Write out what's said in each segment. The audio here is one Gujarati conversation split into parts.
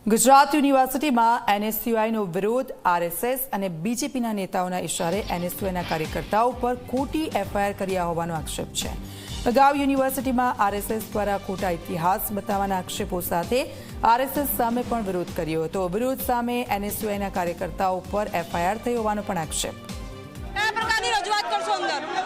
ગુજરાત યુનિવર્સિટીમાં એનએસયુઆઈનો વિરોધ આરએસએસ અને બીજેપીના નેતાઓના ઇશારે એનએસયુઆઈના કાર્યકર્તાઓ પર ખોટી એફઆઈઆર કર્યા હોવાનો આક્ષેપ છે। અગાઉ યુનિવર્સિટીમાં આરએસએસ દ્વારા ખોટા ઇતિહાસ બતાવવાના આક્ષેપો સાથે આરએસએસ સામે પણ વિરોધ કર્યો હતો। વિરોધ સામે એનએસયુઆઈના કાર્યકર્તાઓ પર એફઆઈઆર થઈ હોવાનો પણ આક્ષેપ।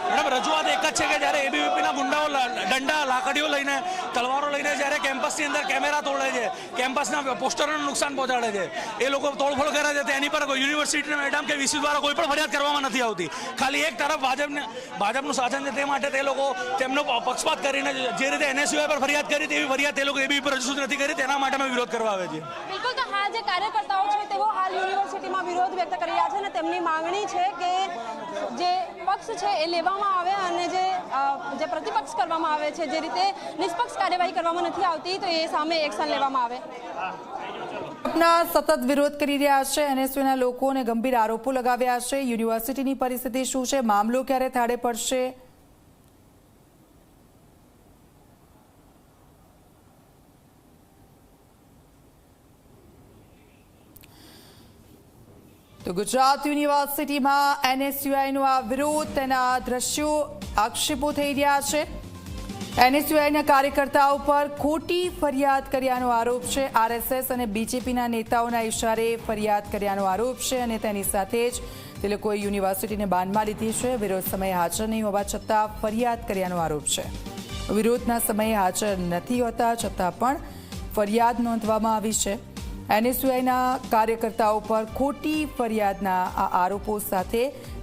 મેડમ રજૂઆત એક જ છે કે જ્યારે એબીવીપીના ગુંડાઓ દંડા લાકડીઓ લઈને તલવારો લઈને જ્યારે કેમ્પસની અંદર કેમેરા તોડે છે, કેમ્પસના પોસ્ટરોને નુકસાન પહોંચાડે છે, એ લોકો તોડફોડ કરે છે, તેની પર યુનિવર્સિટી મેડમ કે વીસી દ્વારા કોઈ પણ ફરિયાદ કરવામાં નથી આવતી। ખાલી એક તરફ ભાજપનું શાસન છે, તે માટે તે લોકો તેમનો પક્ષપાત કરીને જે રીતે એનએસયુઆઈ પર ફરિયાદ કરી તેવી ફરિયાદ તે લોકો એબીવીપી પર રજૂ નથી કરી, તેના માટે અમે વિરોધ કરવા આવે છે। બિલકુલ, તો હા, જે કાર્યકર્તાઓ છે તેઓ હાલ યુનિવર્સિટીમાં વિરોધ વ્યક્ત કરી રહ્યા છે અને તેમની માંગણી છે કે જે પક્ષ છે એ લેવામાં આવે અને જે પ્રતિપક્ષ કરવામાં આવે છે, જે રીતે નિષ્પક્ષ કાર્યવાહી કરવામાં નથી આવતી તો એ સામે એક્શન લેવામાં આવે। આપના સતત વિરોધ કરી રહ્યા છે એનએસયુના લોકોને ગંભીર આરોપો લગાવ્યા છે। યુનિવર્સિટીની પરિસ્થિતિ શું છે, મામલો ક્યારે થાળે પડશે? તો ગુજરાત યુનિવર્સિટીમાં એનએસયુઆઈનો આ વિરોધ, તેના દ્રશ્યો, આક્ષેપો થઈ રહ્યા છે। એનએસયુઆઈના કાર્યકર્તાઓ પર ખોટી ફરિયાદ કર્યાનો આરોપ છે। આરએસએસ અને બીજેપીના નેતાઓના ઇશારે ફરિયાદ કર્યાનો આરોપ છે અને તેની સાથે જ તે લોકોએ યુનિવર્સિટીને બાનમાં લીધી છે। વિરોધ સમયે હાજર નહીં હોવા છતાં ફરિયાદ કર્યાનો આરોપ છે। વિરોધના સમયે હાજર નથી હોતા છતાં પણ ફરિયાદ નોંધવામાં આવી છે। એનએસયુઆઈના કાર્યકર્તાઓ પર ખોટી ફરિયાદના આ આરોપો સાથે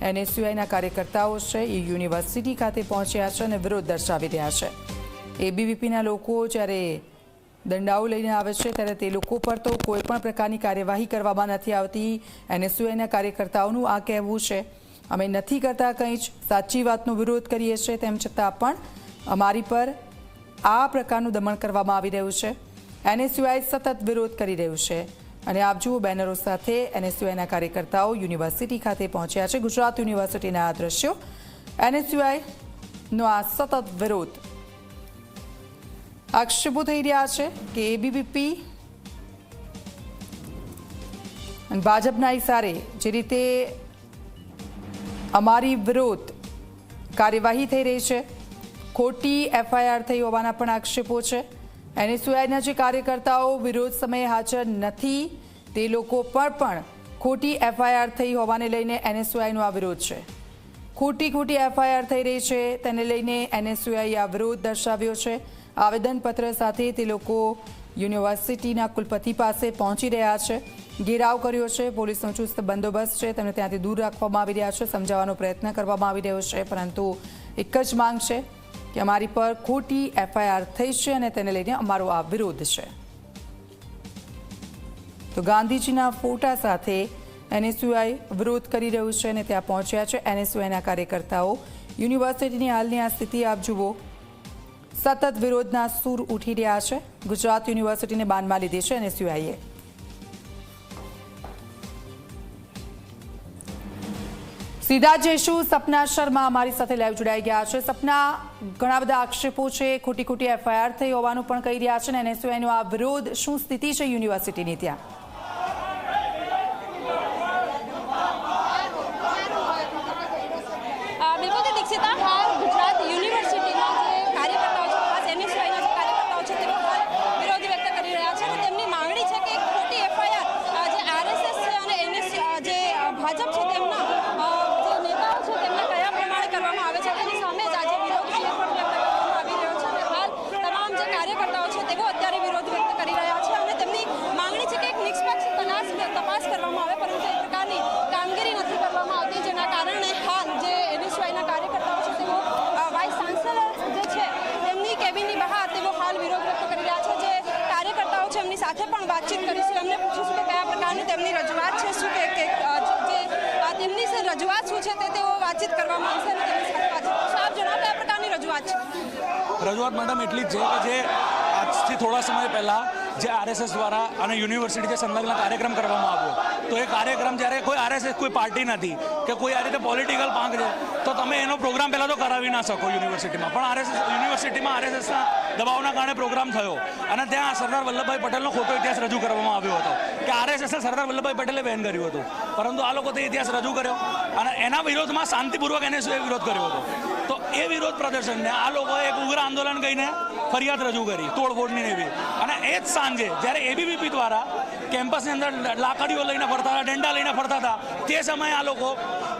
એનએસયુઆઈના કાર્યકર્તાઓ છે એ યુનિવર્સિટી ખાતે પહોંચ્યા છે અને વિરોધ દર્શાવી રહ્યા છે। એબીવીપીના લોકો જ્યારે દંડાઓ લઈને આવે છે ત્યારે તે લોકો પર તો કોઈ પણ પ્રકારની કાર્યવાહી કરવામાં નથી આવતી। એનએસયુઆઈના કાર્યકર્તાઓનું આ કહેવું છે, અમે નથી કરતા કંઈ જ, સાચી વાતનો વિરોધ કરીએ છીએ, તેમ છતાં પણ અમારી પર આ પ્રકારનું દમન કરવામાં આવી રહ્યું છે। એનએસયુઆઈ સતત વિરોધ કરી રહ્યું છે અને આપ જુઓ, બેનરો સાથે એનએસયુઆઈના કાર્યકર્તાઓ યુનિવર્સિટી ખાતે પહોંચ્યા છે। ગુજરાત યુનિવર્સિટીના આ દ્રશ્યો, એનએસયુઆઈનો આ સતત વિરોધ, આક્ષેપો થઈ રહ્યા છે કે એબીવીપી અને ભાજપના ઇશારે જે રીતે અમારી વિરોધ કાર્યવાહી થઈ રહી છે, ખોટી એફઆઈઆર થઈ હોવાના પણ આક્ષેપો છે। એનએસયુઆઈના જે કાર્યકર્તાઓ વિરોધ સમયે હાજર નથી તે લોકો પર પણ ખોટી એફઆઈઆર થઈ હોવાને લઈને એનએસયુઆઈનો આ વિરોધ છે। ખોટી એફઆઈઆર થઈ રહી છે તેને લઈને એનએસયુઆઈ આ વિરોધ દર્શાવ્યો છે। આવેદનપત્ર સાથે તે લોકો યુનિવર્સિટીના કુલપતિ પાસે પહોંચી રહ્યા છે, ઘેરાવ કર્યો છે, પોલીસનો ચુસ્ત બંદોબસ્ત છે, તેમને ત્યાંથી દૂર રાખવામાં આવી રહ્યા છે, સમજાવવાનો પ્રયત્ન કરવામાં આવી રહ્યો છે, પરંતુ એક જ માંગ છે કે અમારી પર ખોટી એફઆઈઆર થઈ છે અને તેને લઈને અમારો આ વિરોધ છે। તો ગાંધીજીના ફોટા સાથે એનએસયુઆઈ વિરોધ કરી રહ્યું છે અને ત્યાં પહોંચ્યા છે એનએસયુઆઈના કાર્યકર્તાઓ। યુનિવર્સિટીની હાલની આ સ્થિતિ આપ જુઓ, સતત વિરોધના સૂર ઉઠી રહ્યા છે। ગુજરાત યુનિવર્સિટીને બાનમાં લીધી છે એનએસયુઆઈએ। સીધા જઈશું, સપના શર્મા અમારી સાથે લાઈવ જોડાઈ ગયા છે। સપના, ઘણા બધા આક્ષેપો છે, ખોટી એફઆઈઆર થઈ હોવાનું પણ કહી રહ્યા છે ને એનએસયુઆઈનો આ વિરોધ, શું સ્થિતિ છે યુનિવર્સિટીની ત્યાં? બિલકુલ દીક્ષિતા, હાલ ગુજરાત યુનિવર્સિટીના જે કાર્યકર્તાઓ છે, ખાસ એનએસયુઆઈના જે કાર્યકર્તાઓ છે, તેઓ હાલ વિરોધ વ્યક્ત કરી રહ્યા છે અને તેમની માંગણી છે કે ખોટી એફઆઈઆર જે આરએસએસ છે અને જે ભાજપ છે તેમના કરવામાં આવે છે તેની સામે જ આજે વિરોધ પણ વ્યક્ત કરવામાં આવી રહ્યો છે અને હાલ તમામ જે કાર્યકર્તાઓ છે તેઓ અત્યારે વિરોધ વ્યક્ત કરી રહ્યા છે અને તેમની માંગણી છે કે એક નિષ્પક્ષ તપાસ કરવામાં આવે, પરંતુ એ પ્રકારની કામગીરી નથી કરવામાં આવતી, જેના કારણે હાલ જે એનએસયુઆઈના કાર્યકર્તાઓ છે તેઓ વાઇસ ચાન્સેલર જે છે તેમની કેબિનની બહાર તેઓ હાલ વિરોધ વ્યક્ત કરી રહ્યા છે। જે કાર્યકર્તાઓ છે એમની સાથે પણ વાતચીત કરીશું, એમને પૂછીશું કે કયા પ્રકારની તેમની રજૂઆત છે, શું કે તેમની રજૂઆત શું છે તે તેઓ વાતચીત કરવા માંગશે અને તેમની સાથે વાતચીત કરશે। આપ જણાવો, કયા પ્રકારની રજૂઆત છે? રજૂઆત મેડમ એટલી જ છે કે જે આજથી થોડા સમય પહેલાં જે આરએસએસ દ્વારા અને યુનિવર્સિટી જે સંલગ્ન કાર્યક્રમ કરવામાં આવ્યો, તો એ કાર્યક્રમ જ્યારે કોઈ આરએસએસ કોઈ પાર્ટી નથી કે કોઈ આ રીતે પોલિટિકલ પાંખ છે, તો તમે એનો પ્રોગ્રામ પહેલાં તો કરાવી ના શકો યુનિવર્સિટીમાં. પણ યુનિવર્સિટીમાં આરએસએસના દબાવના કારણે પ્રોગ્રામ થયો અને ત્યાં સરદાર વલ્લભભાઈ પટેલનો ખોટો ઇતિહાસ રજૂ કરવામાં આવ્યો હતો કે આરએસએસને સરદાર વલ્લભભાઈ પટેલે બેન કર્યું હતું. પરંતુ આ લોકો તે ઇતિહાસ રજૂ કર્યો અને એના વિરોધમાં શાંતિપૂર્વક એનએસયુએ વિરોધ કર્યો હતો. તો એ વિરોધ પ્રદર્શનને આ લોકોએ એક ઉગ્ર આંદોલન કહીને ફરિયાદ રજૂ કરી તોડફોડની એવી. અને એ જ સાંજે જ્યારે એબીવીપી દ્વારા કેમ્પસની અંદર લાકડીઓ લઈને ફરતા હતા, ડંડા લઈને ફરતા હતા, તે સમયે આ લોકો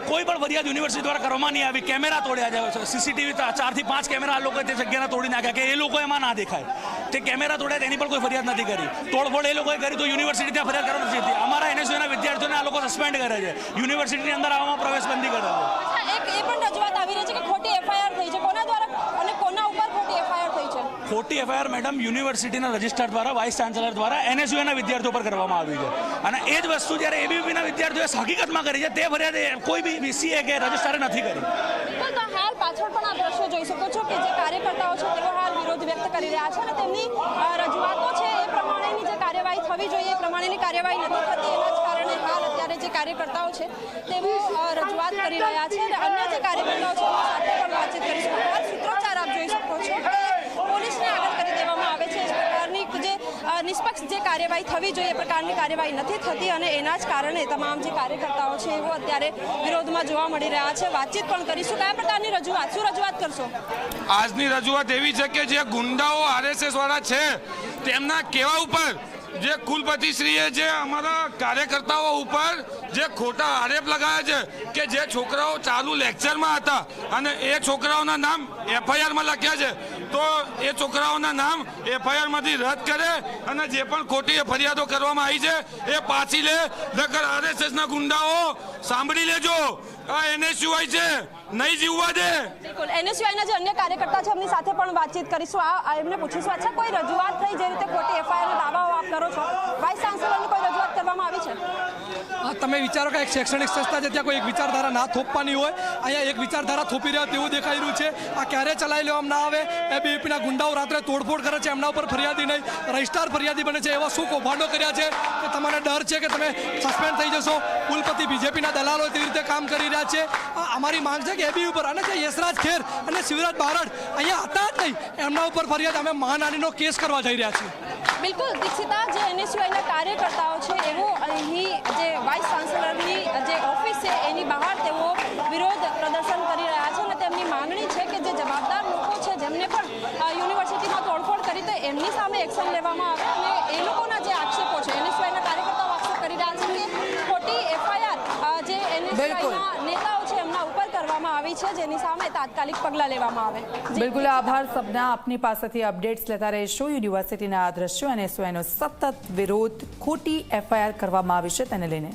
કોઈ પણ ફરિયાદ યુનિવર્સિટી દ્વારા કરવામાં નહીં આવી. કેમેરા તોડ્યા છે, સીસીટીવી 4 થી 5 કેમેરા આ લોકોએ તે જગ્યાના તોડી નાખ્યા કે એ લોકો એમાં ના દેખાય. તે કેમેરા તોડ્યા તેની પણ કોઈ ફરિયાદ નથી કરી. તોડફોડ એ લોકોએ કરી તો યુનિવર્સિટી ત્યાં ફરિયાદ કરવા નથી. અમારા એનએસયુના વિદ્યાર્થીઓને આ લોકો સસ્પેન્ડ કરે છે, યુનિવર્સિટીની અંદર આવવામાં પ્રવેશબંધી કરે છે. એક એ પણ રજૂઆત આવી રહી છે કે ખોટી એફઆઈઆર થઈ છે, કોના દ્વારા અને કોના ઉપર ખોટી એફઆઈઆર થઈ છે? ખોટી એફઆઈઆર મેડમ યુનિવર્સિટીના રજિસ્ટ્રાર દ્વારા, વાઇસ ચાન્સેલર દ્વારા એનએસયુના વિદ્યાર્થીઓ પર કરવામાં આવી છે. અને એ જ વસ્તુ જ્યારે એબીવીપીના વિદ્યાર્થીઓએ હકીકતમાં કરી છે, તે ફરિયાદ કોઈ બી વીસીએ કે રજિસ્ટ્રારે નથી કરી. બિલકુલ. તો હાલ પાછળ પણ આ દ્રશ્યો જોઈ શકો છો કે જે કાર્યકર્તાઓ છે તેઓ હાલ વિરોધ વ્યક્ત કરી રહ્યા છે અને તેમની રજૂઆતો છે એ પ્રમાણેની જે કાર્યવાહી થવી જોઈએ એ પ્રમાણેની કાર્યવાહી નથી થતી. એના જ કારણે હાલ અત્યારે જે કાર્યકર્તાઓ છે તેઓ રજૂઆત કરી રહ્યા છે અને અન્ય જે કાર્યકર્તાઓ છે એમની સાથે પણ વાતચીત કરીશું. હાલ સૂત્રોચ્ચાર આપ જોઈ શકો છો કે પોલીસને આગળ કરી દેવામાં આવે છે. એ પ્રકારની જે નિષ્પક્ષ જે કાર્યવાહી થવી જોઈએ એ પ્રકારની કાર્યવાહી નથી થતી અને એના જ કારણે તમામ જે કાર્યકર્તાઓ છે એવો અત્યારે વિરોધમાં જોવા મળી રહ્યા છે. વાતચીત પણ કરીશું. કયા પ્રકારની રજૂઆત, શું રજૂઆત કરશો? આજની રજૂઆત એવી છે કે જે ગુંડાઓ આરએસએસ વાળા છે તેમના કહેવા ઉપર જે કુલપતિશ્રીએ જે અમારા કાર્યકર્તાઓ ઉપર જે ખોટા આરોપ લગાવ્યા છે કે જે છોકરાઓ ચાલુ લેક્ચરમાં હતા અને એ છોકરાઓના નામ એફઆઈઆરમાં લખ્યા છે, તો એ છોકરાઓના નામ એફઆઈઆરમાંથી રદ કરે અને જે પણ ખોટી ફરિયાદો કરવામાં આવી છે એ પાછી લે. નકર આરએસએસના ગુંડાઓ સાંભળી લેજો, આ એનએસયુઆઈ છે, નહીં જીવવા દે. બિલકુલ. એનએસયુઆઈના જે અન્ય કાર્યકર્તા છે એમની સાથે પણ વાતચીત કરીશું. એમને પૂછીશું, અચ્છા કોઈ રજૂઆત થઈ જે રીતે ખોટી એફઆઈઆરના દાવાઓ આપ કરો છો, વાઇસ ચાન્સેલરની કોઈ રજૂઆત કરવામાં આવી છે? તમે વિચારો કે એક શૈક્ષણિક સંસ્થા છે, ત્યાં કોઈ એક વિચારધારા ના થોપવાની હોય, અહીંયા એક વિચારધારા થોપી રહ્યા તેવું દેખાઈ રહ્યું છે. આ ક્યારે ચલાવી લેવામાં ના આવે. એબીવીપીના ગુંડાઓ રાત્રે તોડફોડ કરે છે, એમના ઉપર ફરિયાદી નહીં, રજિસ્ટ્રાર ફરિયાદી બને છે. એવા શું કૌભાંડો કર્યા છે કે તમારે ડર છે કે તમે સસ્પેન્ડ થઈ જશો? કુલપતિ બીજેપીના દલાલો તેવી રીતે કામ કરી રહ્યા છે. અમારી માંગ છે કે એબી ઉપર અને જે યશરાજ ખેર અને શિવરાજ બારડ અહીંયા હતા જ નહીં, એમના ઉપર ફરિયાદ અમે માનહાનિનો કેસ કરવા જઈ રહ્યા છીએ. બિલકુલ. દીક્ષિતા, જે એનએસયુઆઈના કાર્યકર્તાઓ છે એવો અહીં જે વાઇસ ચાન્સેલરની જે ઓફિસ છે એની બહાર તેઓ વિરોધ પ્રદર્શન કરી રહ્યા છે અને તેમની માંગણી છે કે જે જવાબદાર લોકો છે જેમને પણ યુનિવર્સિટીમાં તોડફોડ કરી તો એમની સામે એક્શન લેવામાં આવે અને એ લોકોના જે આક્ષેપો છે, એનએસયુઆઈના કાર્યકર્તાઓ આક્ષેપ કરી રહ્યા છે કે ખોટી એફઆઈઆર જે એનએસયુઆઈના નેતાઓ છે એમના ઉપર કરવામાં આવી છે, જેની સામે તાત્કાલિક પગલાં લેવામાં આવે. બિલકુલ આભાર સપના. આપની પાસેથી અપડેટ્સ લેતા રહીશું. યુનિવર્સિટીના આ દ્રશ્યો અને એનએસયુઆઈનો સતત વિરોધ, ખોટી એફઆઈઆર કરવામાં આવી છે તેને લઈને.